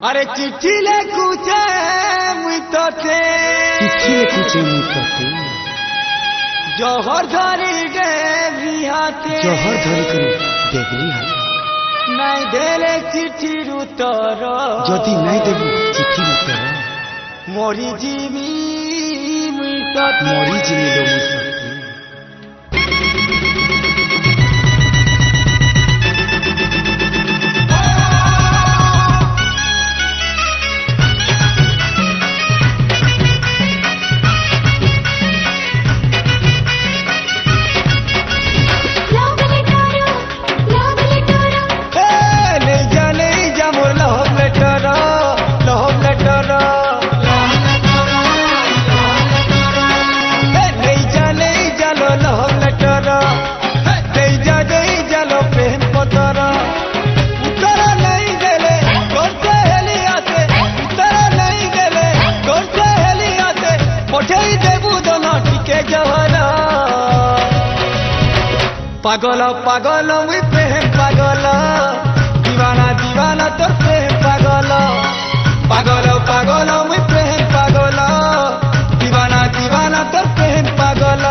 अरे चिट्ठी लिखुचे मुई तोते चिट्ठी लिखुचे मुई तोते जहर धरी देवी हाथे जहर धरी करी देवी हाथे नाई देले चिट्ठीर उत्तर जदि नाई देबू चिट्ठीर उत्तर मरी जीवी मुई तोते मरी जीवी लो मुई तोते पागल पागल मुई प्रेम पागल दीवाना दीवाना तोर प्रेम पागल पागल पागल मुई प्रेम पागल दीवाना दीवाना तोर प्रेम पागल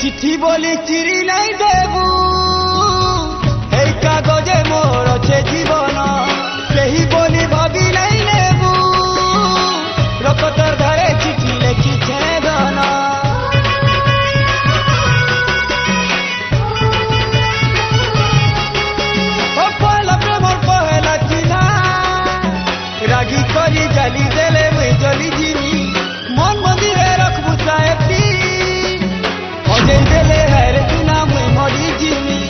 चिट्ठी बोली चिरी नहीं देबू এই কাগজে মোর আছে জীবন ही बोली भाभी नहीं लेबू रकतर धरे चिट्ठी लिखी छे गाना पहला प्रेम पहला चिन्हा रागी करी जली देले मुई जली जीनी मन मंदिरे रखबू साहेबी अजय देले हेर चुना मुई मरी जीनी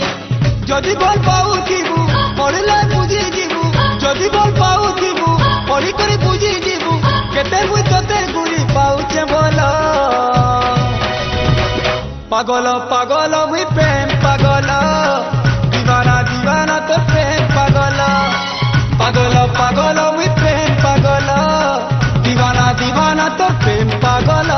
जदि भल पाउथिबू पढ़ले बुझी जीबू जदि भल पाउथिबू पढ़ी करी बुझी जीबू केते मुई तोते गुरी पाउछे बोल पागल पागल मुई प्रेम पागल दीवाना दीवाना तो प्रेम पागल पागल पागल मुई प्रेम पागल दीवाना दीवाना तो प्रेम पागल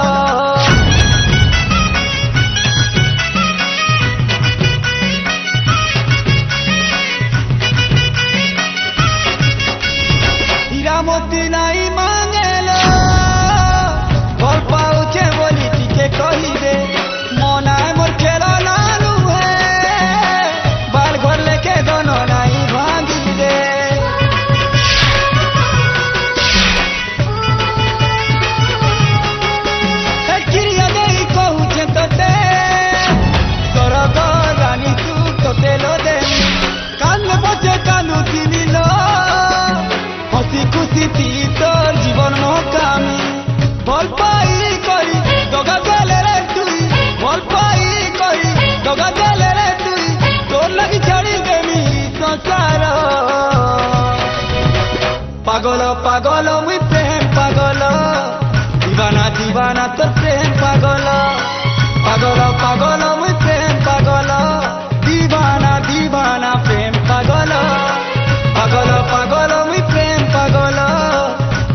मोती नहीं मांगेलो भल पाउछे बोली टिके कही दे मना मोर खेला नानू है बाल घर लेके दोनों नहीं भांगी दे क्रिया दे कहूछे तोते स्वर्ग रानी तू तोते लो दे कान बचे कानू दिनी लो हसी खुशी थी तोर जीवन मोकामी भल पाई करी दगा देले रे तुई भल पाई करी दगा देले रे तुई तोर लगी छाड़ी देमी संसार पागल पागल मुई प्रेम पागल दीवाना दीवाना तोर प्रेम पागल पागल पागल मुई प्रेम पागल दीवाना दीवाना प्रेम पागल पागल पागल मुई प्रेम पागल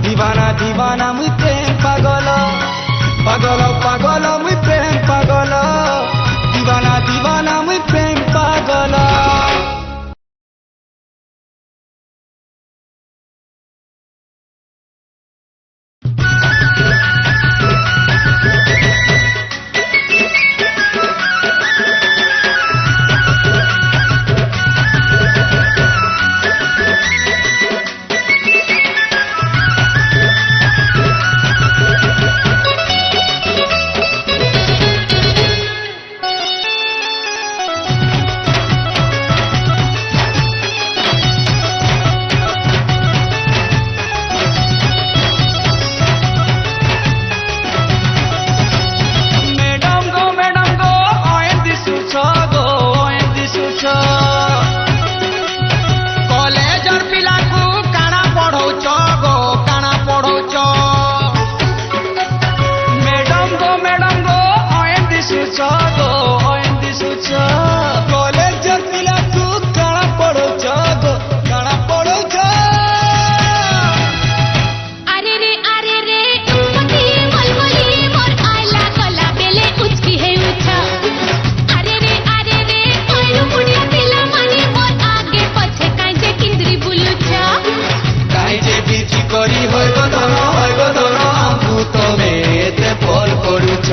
दीवाना दीवाना मुई प्रेम पागल पागल पागल मुई प्रेम पागल दीवाना दीवाना मुई प्रेम पागल ধন হইব ধন আমু তমে এতে ফল করুছ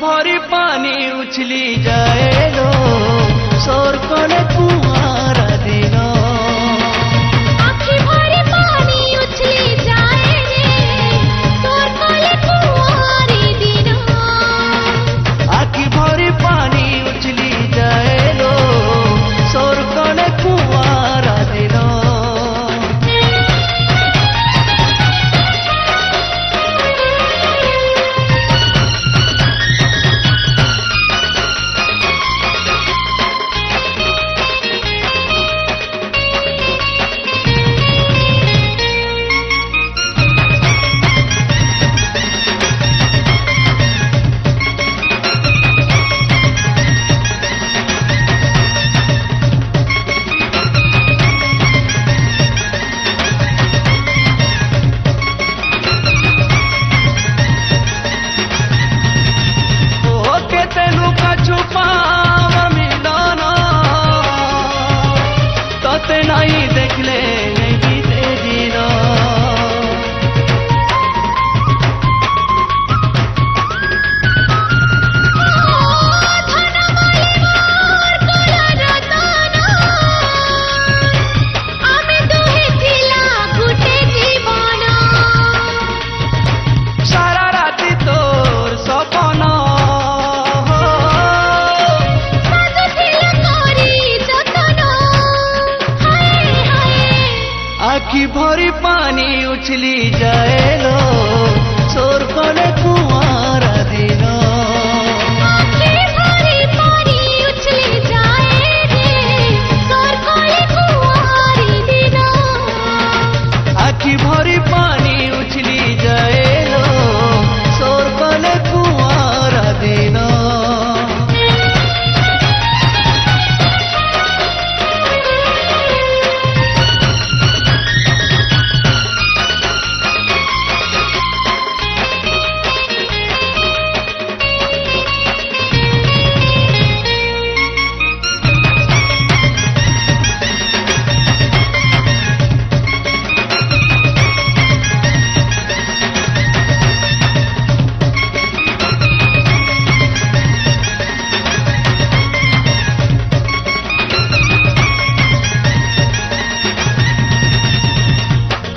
भरी पानी उछली जाए लो सोर कोले कुआरा दिनो आँखी भरी पानी उछली उछली जाए लो सोर कोने कुआरा दिन आँखें भरी पानी उछली जाए रे सोर कोले कुंवारी दिना आखि भरी पानी उछली जाए लो सोर कोने कुआरा दिन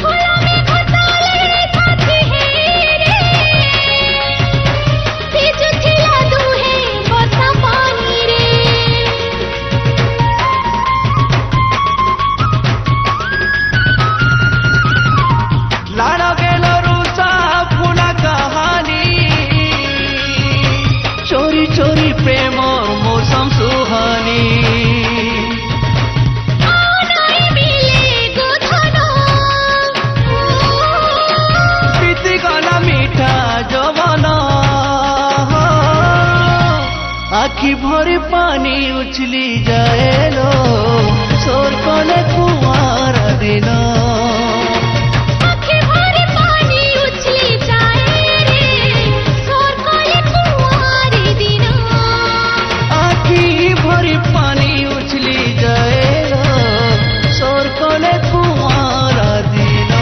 खोला में घोटाले खाती है रे तेज खिला दूँ है बसा पानी रे लाडो गेलो रुसा पुना कहानी चोरी चोरी प्रेम और मौसम सुहानी नहीं मिले गोधना प्रीति गला मीठा जवाना आखि भरी पानी उछली जाए लो सोर कोने कुआरा दिन आँखें भरी पानी उछली जाए रे सोर कोले कुंवारी दिना आखि भरी पानी उछली जाए लो सोर कोने कुआरा दिन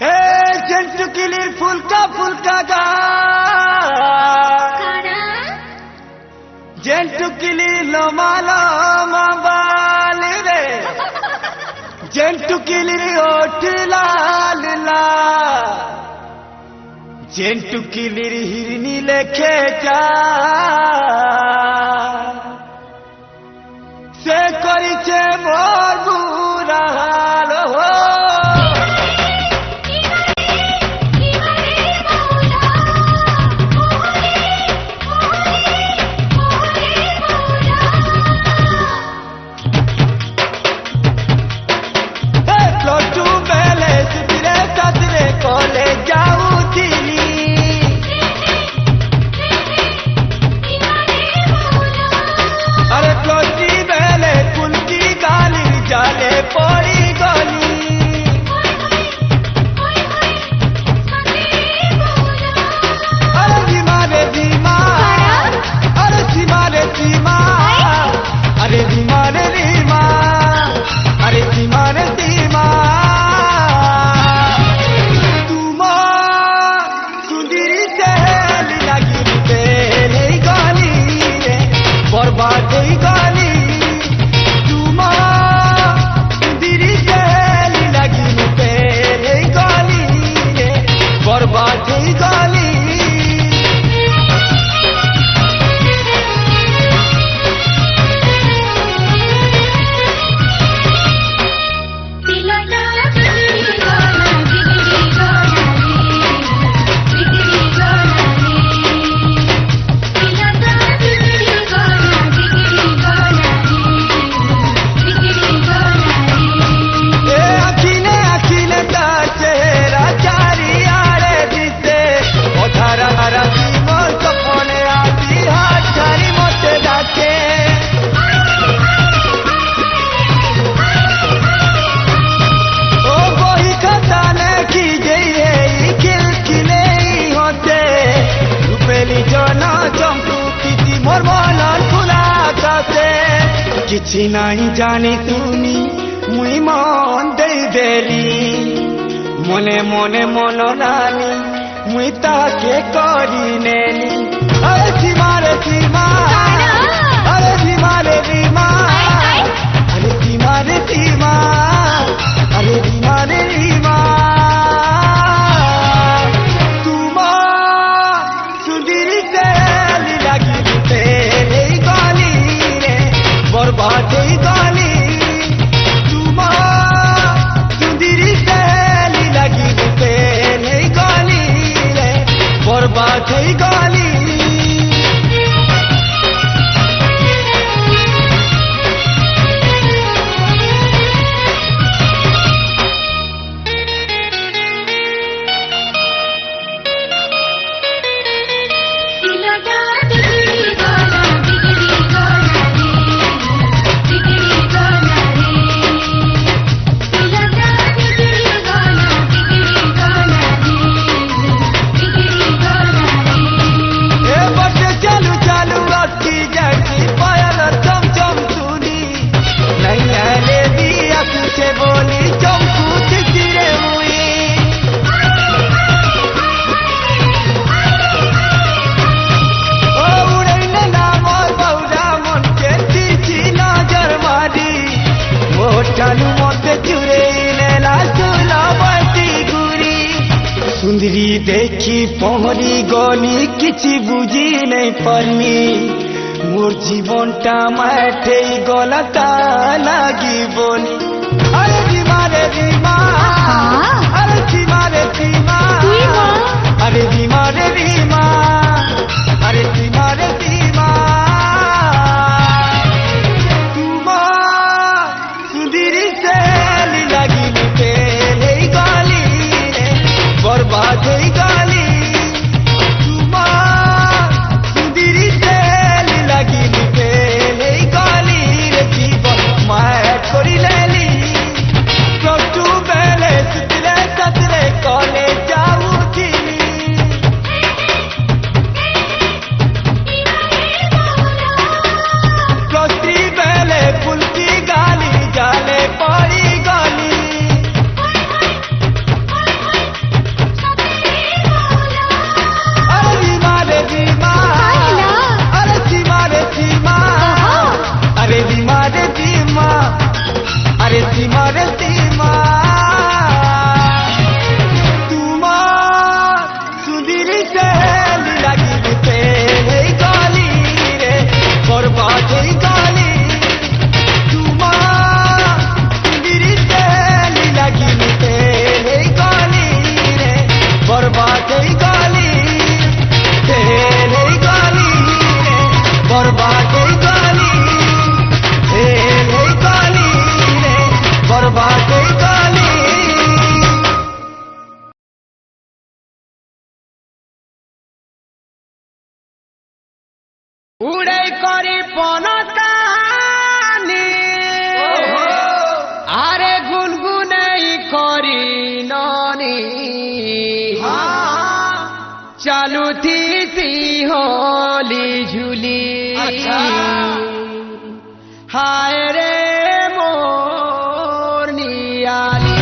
হে জেন্টুকিলির ফুলকা ফুলকা গা কারা জেন্টুকিলি লোমালো মাবাল রে জেন্টুকিলির ওঠ লাল লাল জেন্টুকিলির হিরনি লেখে যা সে করিছে মোর বুড়া হাল হো লটু বেলে সুতিরে সাতরে কলে যাউছিলি আরে লটি বেলে কুলকি গালি জালে পড়ি গলি আরে ধীমা রে ধীমা আরে ধীমা রে ধীমা আরে ধীমা রে ধীমা আরে ধীমা রে ধীমা তুমা সুন্দরী সেলি লাগি বেলে গলি রে বরবাদ হই গলি তুমা সুন্দরী সেলি লাগি বেলে গলি রে বরবাদ হই গলি এ আখিলে আখিলে তার চেহারা চারিয়ারে দিতে অধারা রাতি মোর সপনে আসি হাত ছাড়ি মতে ডাকে ও বহি খাতা নাকি যেই এই খিলখিলেই হতে রূপেলি জন চম্পু পিতি মোর মনন ফুলা কাছে কিছু নাই জানি তুমি মুই মন দেই দেলি মনে মনে মন নানি মুই তাকে করি নেলি আরে ধীমা রে ধীমা আরে ধীমা রে ধীমা আরে ধীমা রে ধীমা আরে ধীমা রে ধীমা তুমা সুন্দরী সেলি লাগি বেলে গলি রে বরবাদ হই গলি তুমা সুন্দরী সেলি লাগি বেলে গলি রে বরবাদ হই গলি এ বটে চালু চালু আটকি যাচ্ছি পায়াল চমচম চুরি নাই আলে দিয়া কুছে বলি চমকু চিরে মুই ও উড়াইলে না মোর বউরা মনকে দিছি নজর মারি মোটালু মতে চুরেইলে লাসুল বাটি গুরি সুন্দরী দেখি পহরি গলি কিছু বুঝি নাই পারমি মোর জীবনটা মাঠেই গলা তা লাগি বলি আরে ধীমা রে ধীমা আরে ধীমা রে ধীমা আরে ধীমা রে ধীমা আরে ধীমা রে ধীমা তুমা সুন্দরী সেলি লাগি বেলে গলি রে বরবাদ হই গলি তুমা সুন্দরী সেলি লাগি বেলে গলি রে জীবন মায়া করিলেলি करी नानी चालू थी सी होली झूली अच्छा। हाय रे मोर नियाली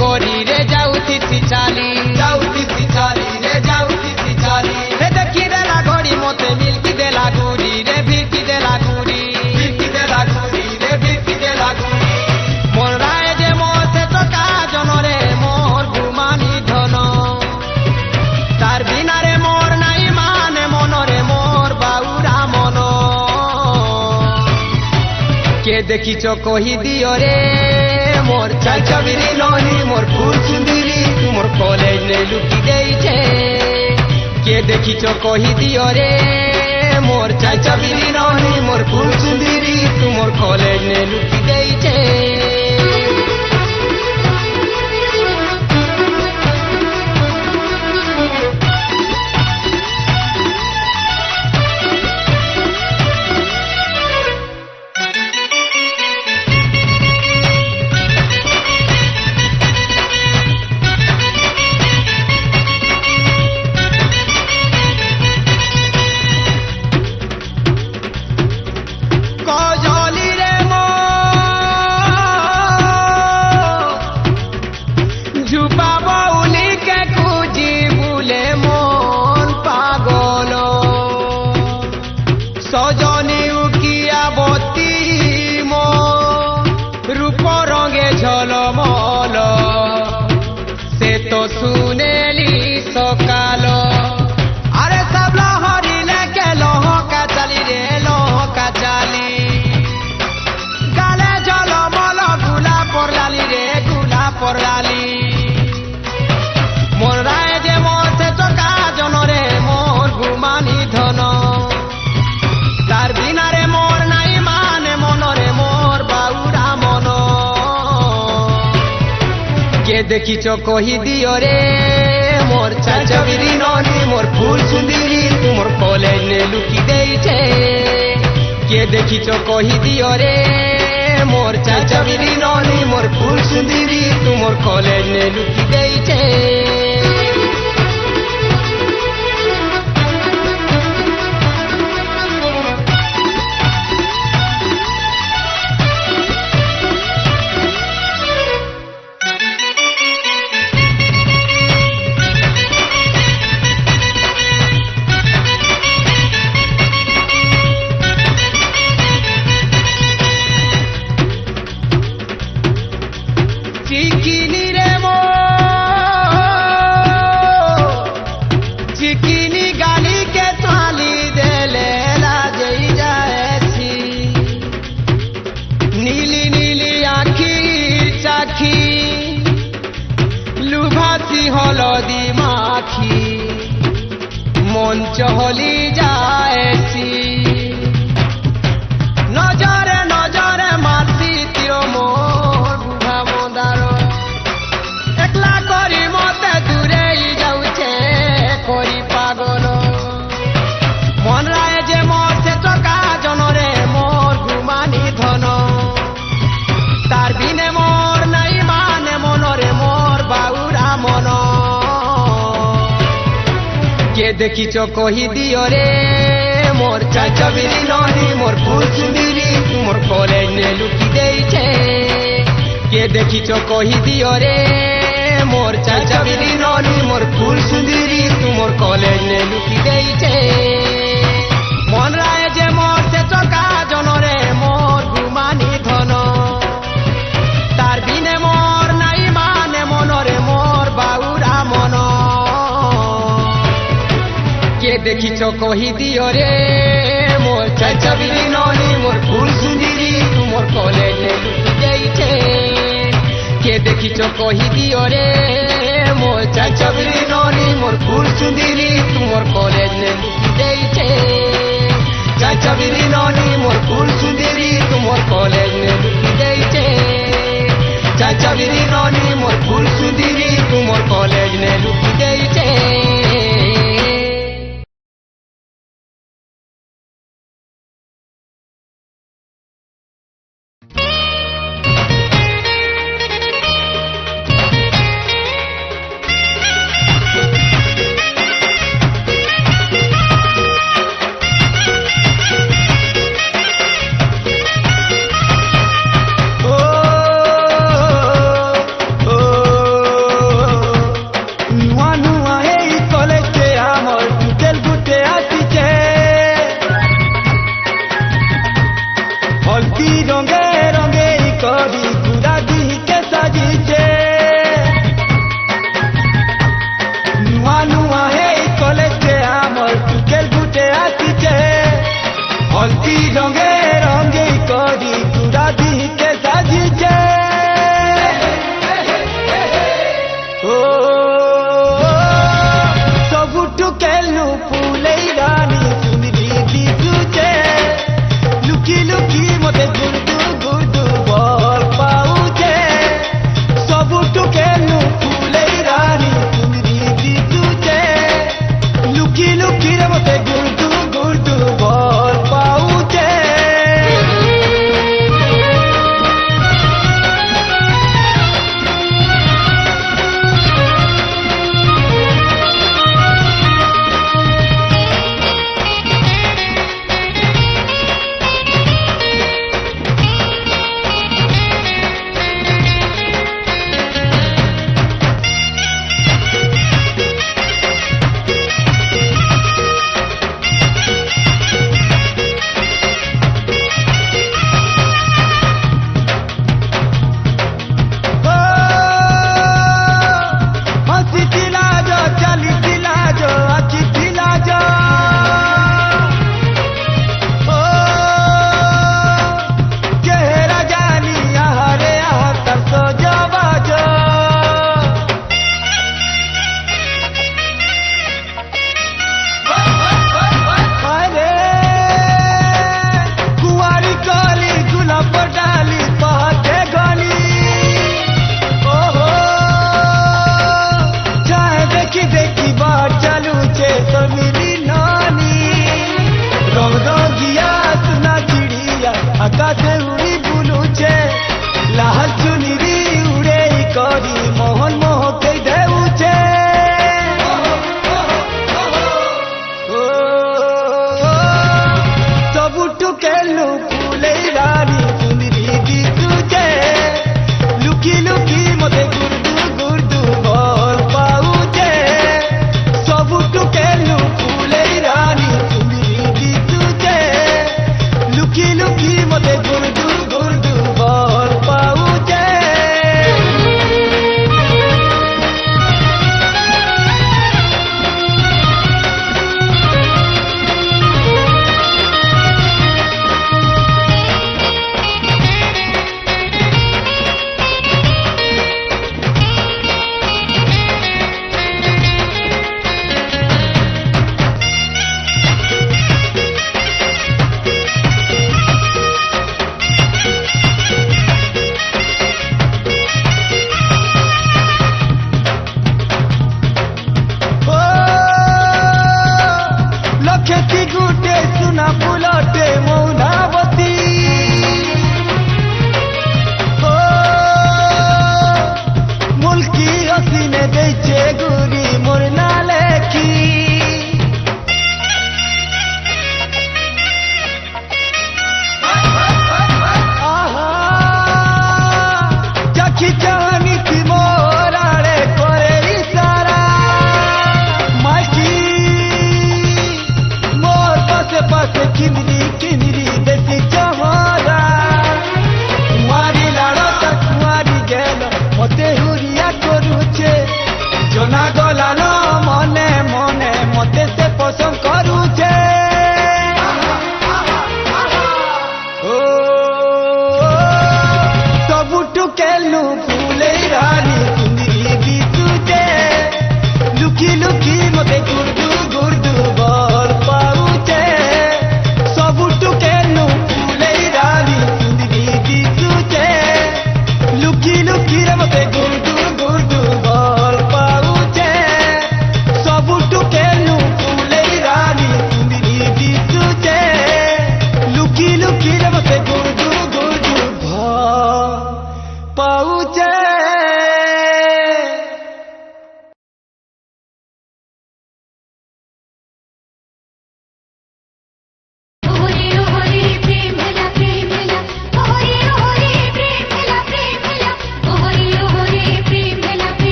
करी रे जाऊती सी चाली रे देखी देला घड़ी मते मिलकी देला गुरी रे भिकी देला गुरी मोर राय जे मोते चका जन रे मोर घुमानी धन तार बिना रे मोर नाई माने मन रे मोर बाउरा मन के देखिछ कही दियो रे मोर चाचबिरी ननी मोर फूल सुंदरी तुमर कॉलेज ने लुकी देइछे के देखिछ कही दियो रे मोर चाचबिरी ननी मोर फूल सुंदरी तुमर कॉलेज ने लुकी देइछे सजनी उकिया बती मो रूप रंगे झलमल से तो सुनेली सकाल अरे सब लहरी लेके लहका चली रे लहका चली गाले झलमल गुला पड़लाली रे गुला पड़लाली मोर राय जे मोर से चका जन रे मोर घुमानी धन तार बिना रे मोर नाई माने मन रे मोर बाउरा मन के देखिछ कही दियो रे मोर चाचबिरी ननी मोर फूल सुंदरी तुमर कॉलेज ने लुकी देइछे के देखिछ कही दियो रे मोर चाचबिरी ननी मोर फूल सुंदरी तुमर कॉलेज ने लुकी देइछे चिकिनी रे मो चिकिनी गाली के थाली देले लाजई जाएसी नीली नीली आखी चाखी लुभासी हलदी माखी मन चहली जाएसी नजरे नजरे मासी तिर मोर बुढ़ा मोदार एकला करी मते दूरे जाऊछे करी पागल मन राय जे मोर से चका जन रे मोर घुमानी धन तार बिने मोर नाई माने मन रे मोर बाउरा मन के देखिछ कही दियो रे मोर चाचबिरी ननी मोर फूल सुंदरी तुमर कॉलेज ने लुकी देइछे के देखिछ कही दियो रे मोर चाचबिरी ननी मोर फूल सुंदरी तुमर कॉलेज ने लुकी देइछे मन राय जे मोर से चका जन रे मोर घुमानी धन तार बिने मोर नाई माने मन रे मोर बाउरा मन के देखिछ कही दियो रे मोर चाचबिरी ननी मोर फूल सुंदरी तुमर कॉलेज ने लुकी देइछे के देखिछ कही दियो रे मोर चाचबिरी ननी मोर फूल सुंदरी तुमर कॉलेज ने लुकी देइछे चाचबिरी कॉलेज ने लुकी देइछे चाचा बिरी ननी मोर फूल सुंदरी तू मोर कॉलेज ने लुकी देइछे